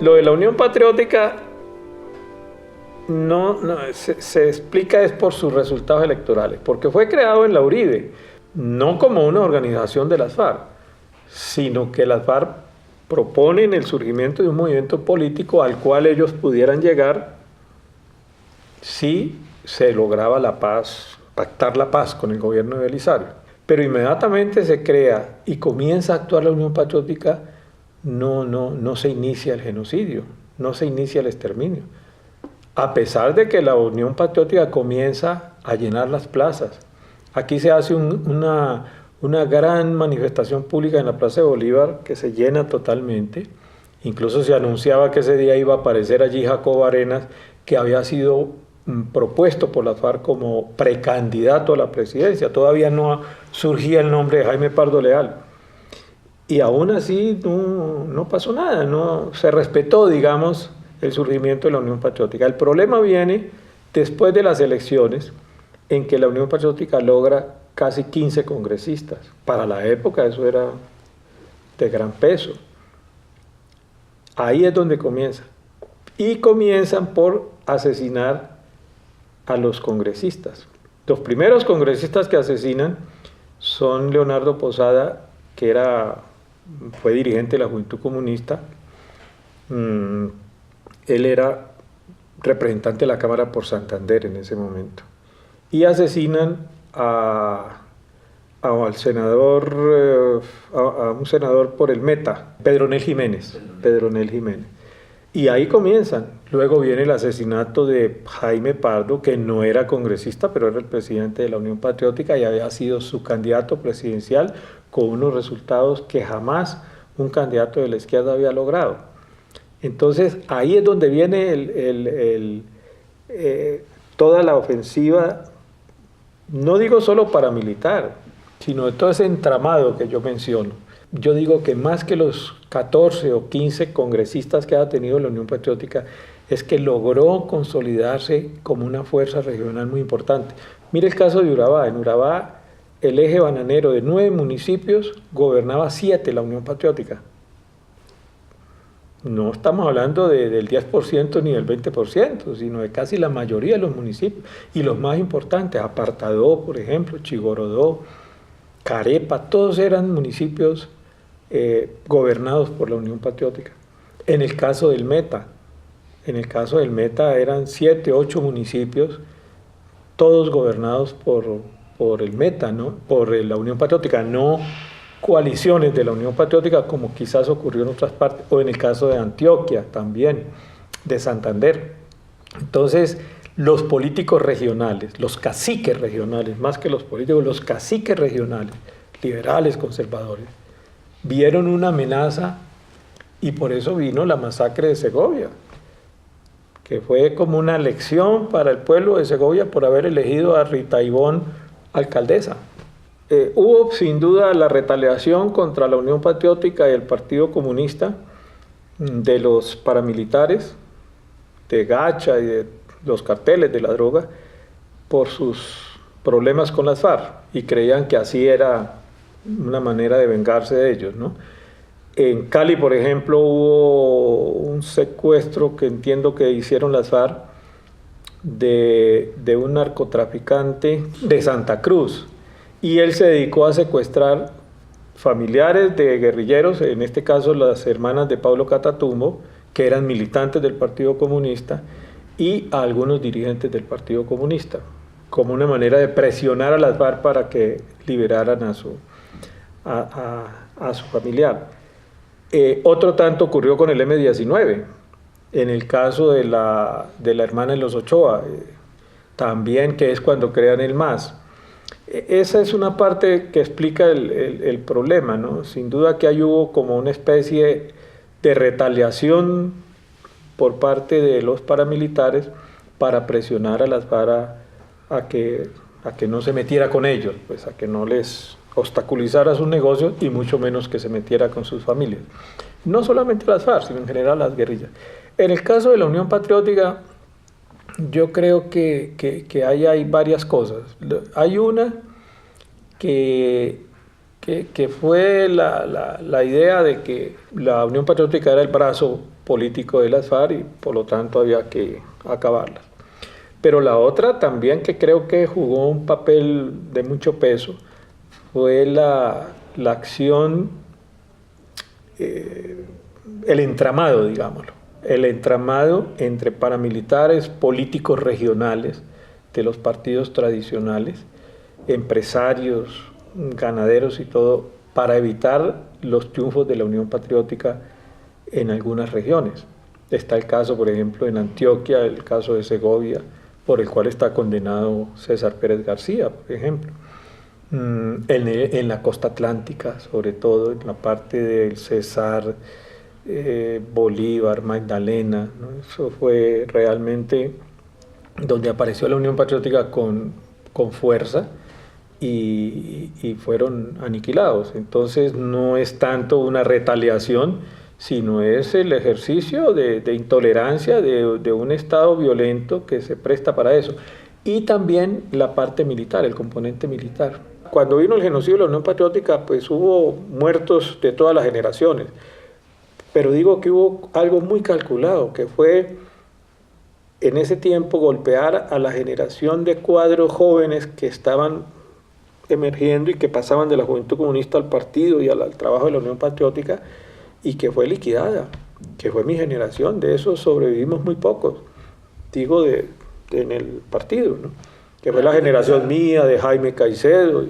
Lo de la Unión Patriótica se explica es por sus resultados electorales, porque fue creado en la Uribe, no como una organización de las FARC, sino que las FARC proponen el surgimiento de un movimiento político al cual ellos pudieran llegar si se lograba la paz, pactar la paz con el gobierno de Belisario. Pero inmediatamente se crea y comienza a actuar la Unión Patriótica, no se inicia el genocidio, no se inicia el exterminio. A pesar de que la Unión Patriótica comienza a llenar las plazas. Aquí se hace una gran manifestación pública en la Plaza de Bolívar que se llena totalmente. Incluso se anunciaba que ese día iba a aparecer allí Jacobo Arenas, que había sido propuesto por las FARC como precandidato a la presidencia. Todavía no surgía el nombre de Jaime Pardo Leal. Y aún así no pasó nada, no se respetó, digamos, el surgimiento de la Unión Patriótica. El problema viene después de las elecciones, en que la Unión Patriótica logra casi 15 congresistas. Para la época eso era de gran peso. Ahí es donde comienza. Y comienzan por asesinar a los congresistas. Los primeros congresistas que asesinan son Leonardo Posada, que fue dirigente de la Juventud Comunista. Él era representante de la Cámara por Santander en ese momento. Y asesinan a un senador por el Meta, Pedronel Jiménez. Y ahí comienzan. Luego viene el asesinato de Jaime Pardo, que no era congresista, pero era el presidente de la Unión Patriótica y había sido su candidato presidencial con unos resultados que jamás un candidato de la izquierda había logrado. Entonces ahí es donde viene toda la ofensiva, no digo solo paramilitar, sino de todo ese entramado que yo menciono. Yo digo que más que los 14 o 15 congresistas que ha tenido la Unión Patriótica, es que logró consolidarse como una fuerza regional muy importante. Mire el caso de Urabá. En Urabá, el eje bananero de 9 municipios gobernaba 7 la Unión Patriótica. No estamos hablando del 10% ni del 20%, sino de casi la mayoría de los municipios. Y los más importantes, Apartadó, por ejemplo, Chigorodó, Carepa, todos eran municipios gobernados por la Unión Patriótica. En el caso del Meta eran 7, 8 municipios, todos gobernados por el Meta, ¿no? Por la Unión Patriótica, no coaliciones de la Unión Patriótica como quizás ocurrió en otras partes, o en el caso de Antioquia también, de Santander. Entonces, los políticos regionales, los caciques regionales, más que los políticos, los caciques regionales, liberales, conservadores, vieron una amenaza y por eso vino la masacre de Segovia, que fue como una lección para el pueblo de Segovia por haber elegido a Rita Ivonne alcaldesa. Hubo sin duda la retaliación contra la Unión Patriótica y el Partido Comunista de los paramilitares, de Gacha y de los carteles de la droga, por sus problemas con las FARC, y creían que así era una manera de vengarse de ellos, ¿no? En Cali, por ejemplo, hubo un secuestro que entiendo que hicieron las FARC de un narcotraficante de Santa Cruz, y él se dedicó a secuestrar familiares de guerrilleros, en este caso las hermanas de Pablo Catatumbo, que eran militantes del Partido Comunista, y a algunos dirigentes del Partido Comunista, como una manera de presionar a las FARC para que liberaran a su familiar. Otro tanto ocurrió con el M-19, en el caso de la hermana de los Ochoa, también, que es cuando crean el MAS. Esa es una parte que explica el problema, ¿no? Sin duda que ahí hubo como una especie de retaliación por parte de los paramilitares para presionar a las FARC a que no se metiera con ellos, pues a que no les obstaculizara sus negocios y mucho menos que se metiera con sus familias. No solamente las FARC, sino en general las guerrillas. En el caso de la Unión Patriótica, yo creo que hay varias cosas. Hay una que fue la idea de que la Unión Patriótica era el brazo político de las FARC y por lo tanto había que acabarlas. Pero la otra también que creo que jugó un papel de mucho peso fue la acción, el entramado, digámoslo, el entramado entre paramilitares, políticos regionales de los partidos tradicionales, empresarios, ganaderos y todo, para evitar los triunfos de la Unión Patriótica en algunas regiones. Está el caso, por ejemplo, en Antioquia, el caso de Segovia, por el cual está condenado César Pérez García, por ejemplo. En la costa atlántica, sobre todo, en la parte del Cesar, Bolívar, Magdalena, ¿no? Eso fue realmente donde apareció la Unión Patriótica con fuerza y fueron aniquilados. Entonces no es tanto una retaliación, sino es el ejercicio de intolerancia de un Estado violento que se presta para eso. Y también la parte militar, el componente militar. Cuando vino el genocidio de la Unión Patriótica, pues hubo muertos de todas las generaciones. Pero digo que hubo algo muy calculado, que fue en ese tiempo golpear a la generación de cuadros jóvenes que estaban emergiendo y que pasaban de la Juventud Comunista al partido y al trabajo de la Unión Patriótica, y que fue liquidada, que fue mi generación. De eso sobrevivimos muy pocos, digo, en el partido, ¿no? Que fue la generación mía, de Jaime Caicedo.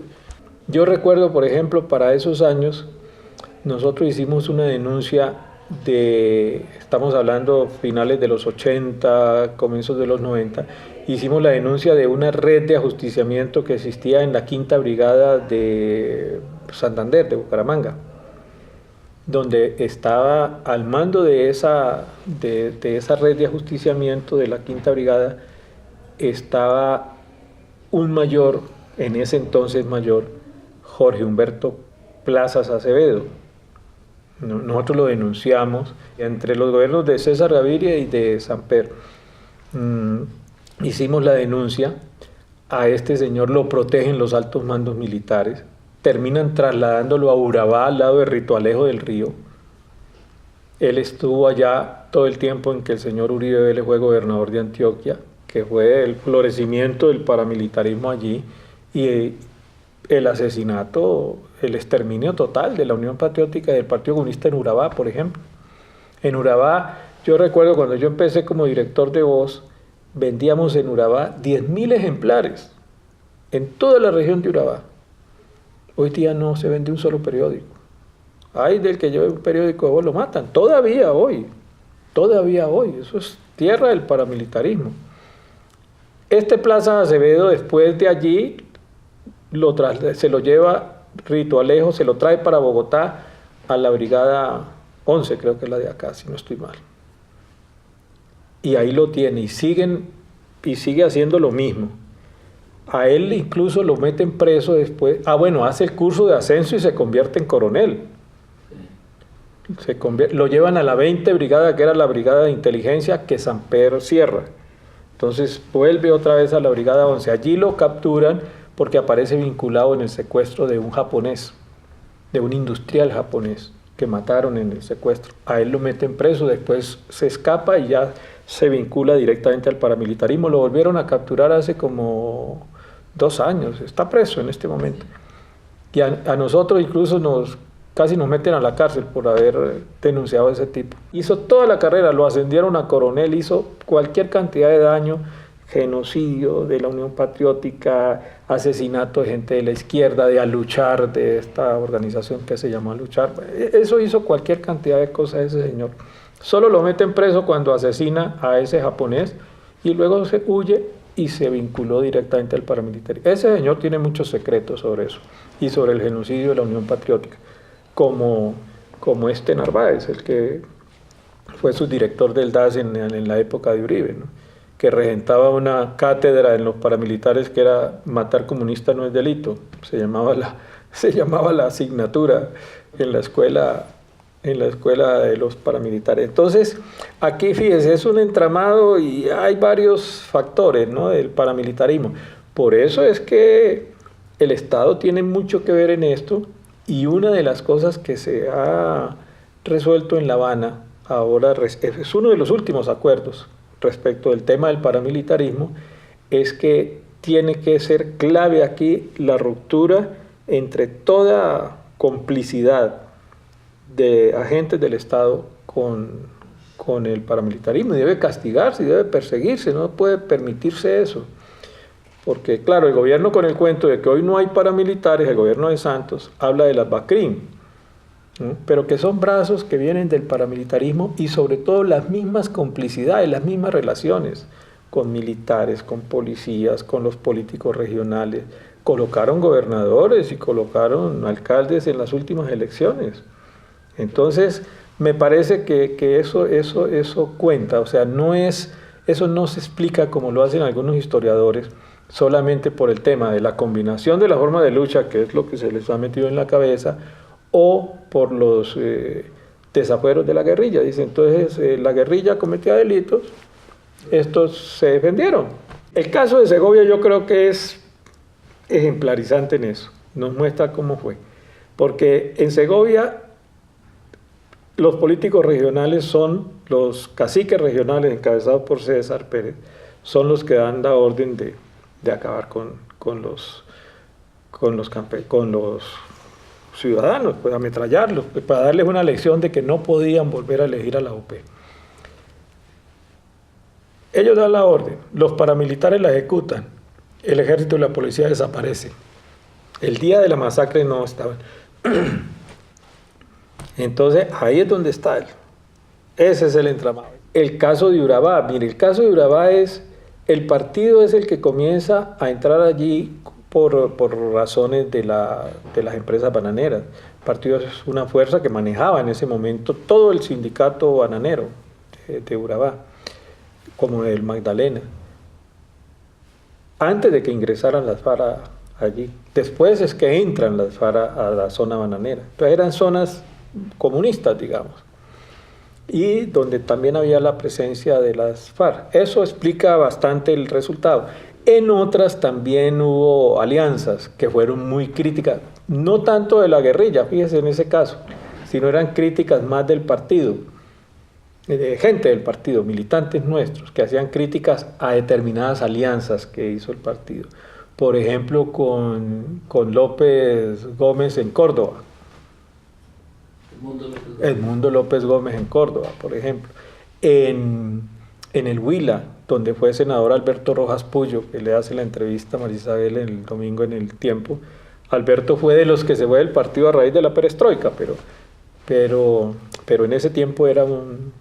Yo recuerdo, por ejemplo, para esos años, nosotros hicimos una denuncia estamos hablando finales de los 80, comienzos de los 90, hicimos la denuncia de una red de ajusticiamiento que existía en la Quinta Brigada de Santander, de Bucaramanga, donde estaba al mando de esa red de ajusticiamiento de la Quinta Brigada, estaba un mayor, en ese entonces mayor, Jorge Humberto Plazas Acevedo. Nosotros lo denunciamos entre los gobiernos de César Gaviria y de Samper. Hicimos la denuncia, a este señor lo protegen los altos mandos militares, terminan trasladándolo a Urabá, al lado de Ritualejo del Río. Él estuvo allá todo el tiempo en que el señor Uribe Vélez fue gobernador de Antioquia, que fue el florecimiento del paramilitarismo allí, y el asesinato, el exterminio total de la Unión Patriótica y del Partido Comunista en Urabá, por ejemplo. En Urabá, yo recuerdo cuando yo empecé como director de Voz, vendíamos en Urabá 10.000 ejemplares en toda la región de Urabá. Hoy día no se vende un solo periódico. Ay, del que lleve un periódico de Voz lo matan. Todavía hoy. Eso es tierra del paramilitarismo. Este Plaza Acevedo, después de allí, se lo lleva Ritualejo, se lo trae para Bogotá a la Brigada 11, creo que es la de acá, si no estoy mal. Y ahí lo tiene, y sigue haciendo lo mismo. A él incluso lo meten preso después. Hace el curso de ascenso y se convierte en coronel. Lo llevan a la 20 Brigada, que era la Brigada de Inteligencia que Samper cierra. Entonces vuelve otra vez a la Brigada 11. Allí lo capturan porque aparece vinculado en el secuestro de un japonés, de un industrial japonés que mataron en el secuestro. A él lo meten preso, después se escapa y ya se vincula directamente al paramilitarismo. Lo volvieron a capturar hace como 2 años, está preso en este momento. Y a nosotros incluso casi nos meten a la cárcel por haber denunciado a ese tipo. Hizo toda la carrera, lo ascendieron a coronel, hizo cualquier cantidad de daño, genocidio de la Unión Patriótica, asesinato de gente de la izquierda, de Aluchar, de esta organización que se llama Aluchar. Eso hizo cualquier cantidad de cosas ese señor. Solo lo meten preso cuando asesina a ese japonés y luego se huye y se vinculó directamente al paramilitarismo. Ese señor tiene muchos secretos sobre eso y sobre el genocidio de la Unión Patriótica, como este Narváez, el que fue subdirector del DAS en la época de Uribe, ¿no? Que regentaba una cátedra en los paramilitares que era matar comunista no es delito, se llamaba la asignatura en la escuela de los paramilitares. Entonces, aquí fíjese, es un entramado y hay varios factores, ¿no?, del paramilitarismo. Por eso es que el Estado tiene mucho que ver en esto, y una de las cosas que se ha resuelto en La Habana ahora es uno de los últimos acuerdos respecto del tema del paramilitarismo, es que tiene que ser clave aquí la ruptura entre toda complicidad de agentes del Estado con el paramilitarismo, y debe castigarse y debe perseguirse, no puede permitirse eso. Porque claro, el gobierno con el cuento de que hoy no hay paramilitares, el gobierno de Santos, habla de las BACRIM, ¿no? Pero que son brazos que vienen del paramilitarismo y sobre todo las mismas complicidades, las mismas relaciones con militares, con policías, con los políticos regionales. Colocaron gobernadores y colocaron alcaldes en las últimas elecciones. Entonces, me parece que eso cuenta, o sea, eso no se explica como lo hacen algunos historiadores, solamente por el tema de la combinación de la forma de lucha, que es lo que se les ha metido en la cabeza, o por los desafueros de la guerrilla. Dicen, entonces la guerrilla cometía delitos, estos se defendieron. El caso de Segovia yo creo que es ejemplarizante en eso, nos muestra cómo fue, porque en Segovia los políticos regionales son los caciques regionales encabezados por César Pérez, son los que dan la orden de acabar con los ciudadanos, pues ametrallarlos, pues, para darles una lección de que no podían volver a elegir a la UP. Ellos dan la orden, los paramilitares la ejecutan, el ejército y la policía desaparecen. El día de la masacre no estaban. Entonces, ahí es donde está ese es el entramado. El caso de Urabá, mire, el caso de Urabá es, el partido es el que comienza a entrar allí por razones de las empresas bananeras. El partido es una fuerza que manejaba en ese momento todo el sindicato bananero de Urabá, como el Magdalena, antes de que ingresaran las FARC allí. Después es que entran las FARC a la zona bananera. Entonces eran zonas comunistas, digamos, y donde también había la presencia de las FARC. Eso explica bastante el resultado. En otras también hubo alianzas que fueron muy críticas, no tanto de la guerrilla, fíjese en ese caso, sino eran críticas más del partido, de gente del partido, militantes nuestros, que hacían críticas a determinadas alianzas que hizo el partido. Por ejemplo, con López Gómez en Córdoba. Edmundo López Gómez en Córdoba, por ejemplo. En el Huila, donde fue senador Alberto Rojas Puyo, que le hace la entrevista a María Isabel el domingo en El Tiempo. Alberto fue de los que se fue del partido a raíz de la perestroika, pero en ese tiempo era un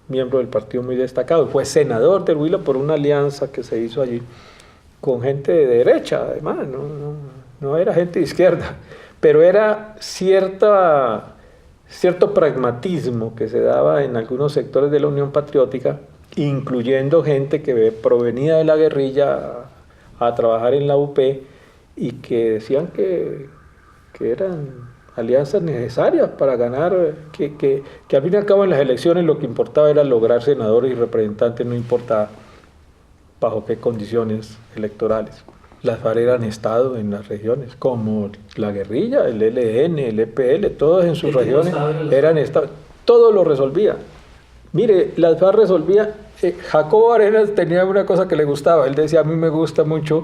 miembro del partido muy destacado. Fue senador del Huila por una alianza que se hizo allí con gente de derecha, además, no era gente de izquierda, pero era cierto pragmatismo que se daba en algunos sectores de la Unión Patriótica, incluyendo gente que provenía de la guerrilla a trabajar en la UP y que decían que eran alianzas necesarias para ganar, que al fin y al cabo en las elecciones lo que importaba era lograr senadores y representantes, no importaba bajo qué condiciones electorales. Las FARC eran Estado en las regiones, como la guerrilla, el ELN, el EPL, todos en sus regiones eran Estado. Todo lo resolvía. Mire, las FARC resolvía. Jacobo Arenas tenía una cosa que le gustaba. Él decía, a mí me gusta mucho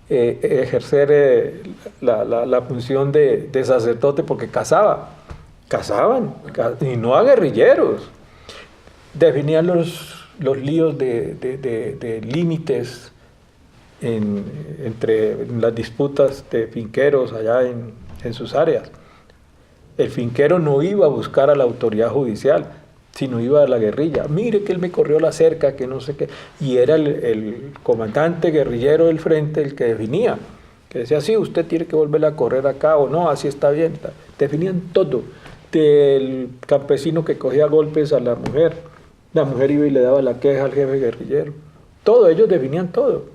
ejercer la función de sacerdote porque cazaban, y no a guerrilleros. Definían los líos de límites entre las disputas de finqueros allá en sus áreas. El finquero no iba a buscar a la autoridad judicial, sino iba a la guerrilla. Mire que él me corrió la cerca, que no sé qué. Y era el comandante guerrillero del frente el que definía, que decía, sí, usted tiene que volver a correr acá o no, así está bien. Definían todo. Del campesino que cogía golpes a la mujer iba y le daba la queja al jefe guerrillero. Todo, ellos definían todo.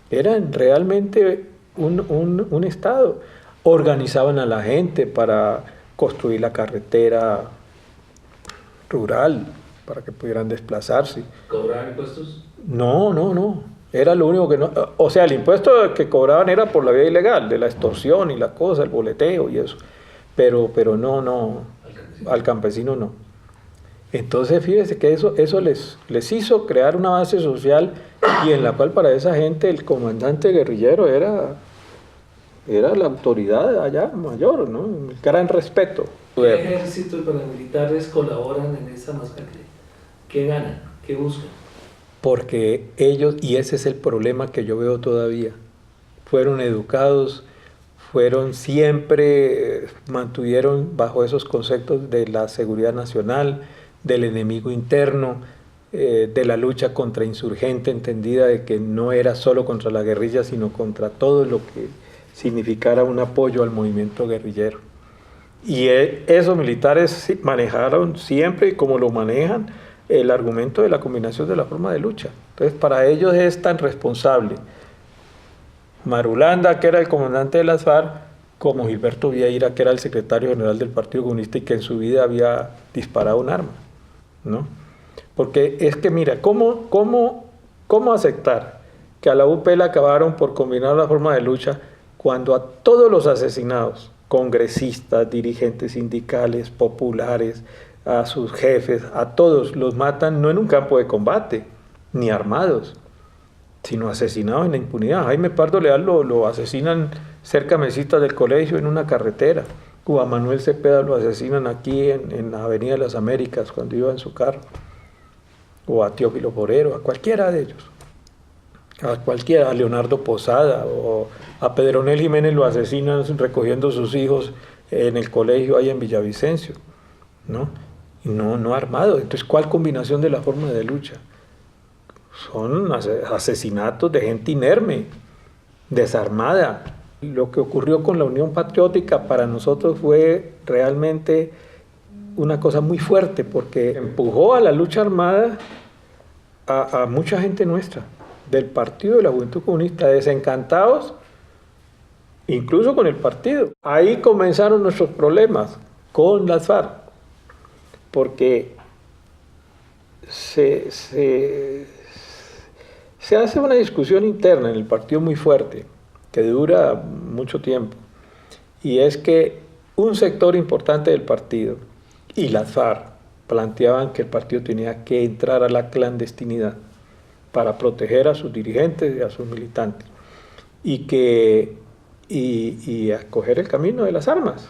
Eran realmente un Estado. Organizaban a la gente para construir la carretera rural, para que pudieran desplazarse. ¿Cobraban impuestos? No. Era lo único que no... O sea, el impuesto que cobraban era por la vía ilegal, de la extorsión y la cosa, el boleteo y eso. Pero no, al campesino no. Entonces fíjese que eso les hizo crear una base social y en la cual para esa gente el comandante guerrillero era la autoridad allá mayor, ¿no? Un gran respeto. ¿Qué ejércitos paramilitares colaboran en esa masacre? ¿Qué ganan? ¿Qué buscan? Porque ellos, y ese es el problema que yo veo todavía, fueron educados, fueron siempre, mantuvieron bajo esos conceptos de la seguridad nacional, del enemigo interno, de la lucha contra insurgente, entendida de que no era solo contra la guerrilla, sino contra todo lo que significara un apoyo al movimiento guerrillero. Y esos militares manejaron siempre, como lo manejan, el argumento de la combinación de la forma de lucha. Entonces, para ellos es tan responsable Marulanda, que era el comandante de las FARC, como Gilberto Vieira, que era el secretario general del Partido Comunista y que en su vida había disparado un arma, ¿no? Porque es que, mira, ¿cómo aceptar que a la UP le acabaron por combinar la forma de lucha cuando a todos los asesinados, congresistas, dirigentes sindicales, populares, a sus jefes, a todos los matan no en un campo de combate, ni armados, sino asesinados en la impunidad? Jaime Pardo Leal lo asesinan cerca de Mesitas del Colegio en una carretera, o a Manuel Cepeda lo asesinan aquí en la Avenida de las Américas cuando iba en su carro, o a Teófilo Borero, a cualquiera de ellos, a Leonardo Posada, o a Pedronel Jiménez lo asesinan recogiendo sus hijos en el colegio ahí en Villavicencio, ¿no? Y no armado. Entonces, ¿cuál combinación de la forma de lucha? Son asesinatos de gente inerme, desarmada. Lo que ocurrió con la Unión Patriótica para nosotros fue realmente una cosa muy fuerte, porque empujó a la lucha armada a mucha gente nuestra, del Partido de la Juventud Comunista, desencantados, incluso con el partido. Ahí comenzaron nuestros problemas con las FARC, porque se hace una discusión interna en el partido muy fuerte, que dura mucho tiempo, y es que un sector importante del partido y las FARC planteaban que el partido tenía que entrar a la clandestinidad para proteger a sus dirigentes y a sus militantes, y escoger el camino de las armas.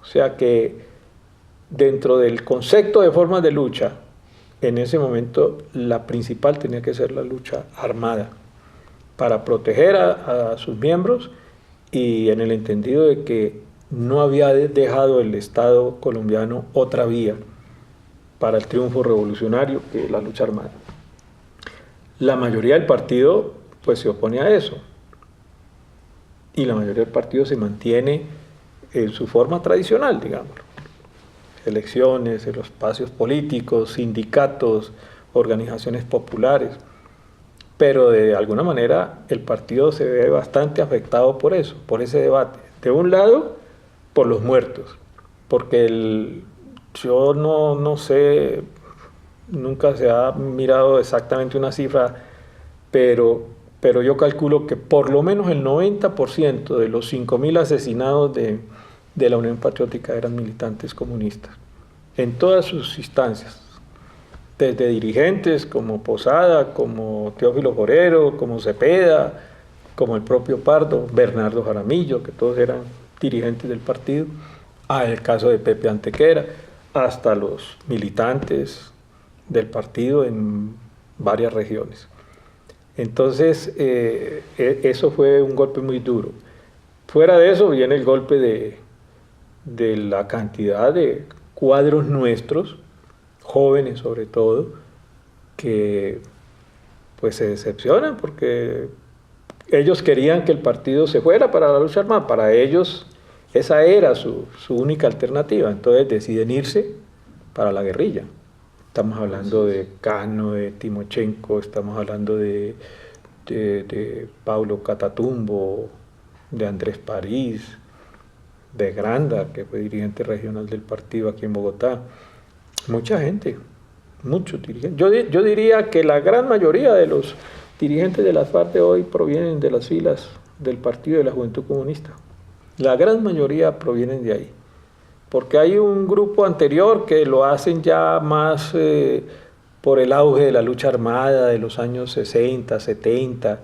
O sea que dentro del concepto de formas de lucha, en ese momento la principal tenía que ser la lucha armada, para proteger a sus miembros, y en el entendido de que no había dejado el Estado colombiano otra vía para el triunfo revolucionario que la lucha armada. La mayoría del partido pues se opone a eso, y la mayoría del partido se mantiene en su forma tradicional, digámoslo. Elecciones, en los espacios políticos, sindicatos, organizaciones populares, pero de alguna manera el partido se ve bastante afectado por eso, por ese debate. De un lado, por los muertos, porque yo no sé, nunca se ha mirado exactamente una cifra, pero yo calculo que por lo menos el 90% de los 5.000 asesinados de la Unión Patriótica eran militantes comunistas, en todas sus instancias, desde dirigentes como Posada, como Teófilo Borero, como Cepeda, como el propio Pardo, Bernardo Jaramillo, que todos eran dirigentes del partido, al caso de Pepe Antequera, hasta los militantes del partido en varias regiones. Entonces, eso fue un golpe muy duro. Fuera de eso viene el golpe de la cantidad de cuadros nuestros, jóvenes sobre todo, que pues se decepcionan porque ellos querían que el partido se fuera para la lucha armada. Para ellos esa era su única alternativa, entonces deciden irse para la guerrilla. Estamos hablando de Cano, de Timochenko, estamos hablando de Paulo Catatumbo, de Andrés París, de Granda, que fue dirigente regional del partido aquí en Bogotá. Mucha gente, muchos dirigentes. Yo diría que la gran mayoría de los dirigentes de las FARC de hoy provienen de las filas del Partido de la Juventud Comunista. La gran mayoría provienen de ahí. porque hay un grupo anterior que lo hacen ya más por el auge de la lucha armada de los años 60, 70,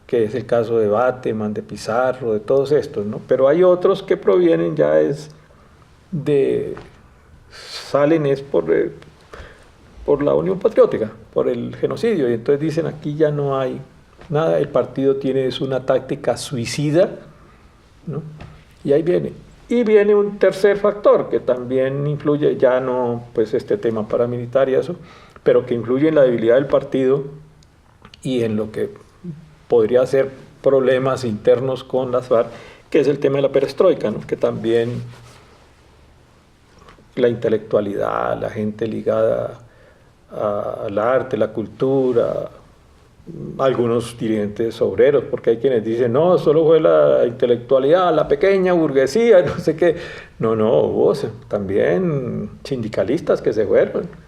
que es el caso de Bateman, de Pizarro, de todos estos, ¿no? Pero hay otros que provienen ya salen por la Unión Patriótica, por el genocidio, y entonces dicen aquí ya no hay nada, el partido tiene una táctica suicida, ¿no? Y ahí viene. Y viene un tercer factor que también influye, ya no pues este tema paramilitar y eso, pero que influye en la debilidad del partido y en lo que podría ser problemas internos con las FARC, que es el tema de la perestroika, ¿no? Que también la intelectualidad, la gente ligada al arte, la cultura, algunos dirigentes obreros, porque hay quienes dicen, no, solo fue la intelectualidad, la pequeña burguesía, no sé qué. No, hubo también sindicalistas que se fueron.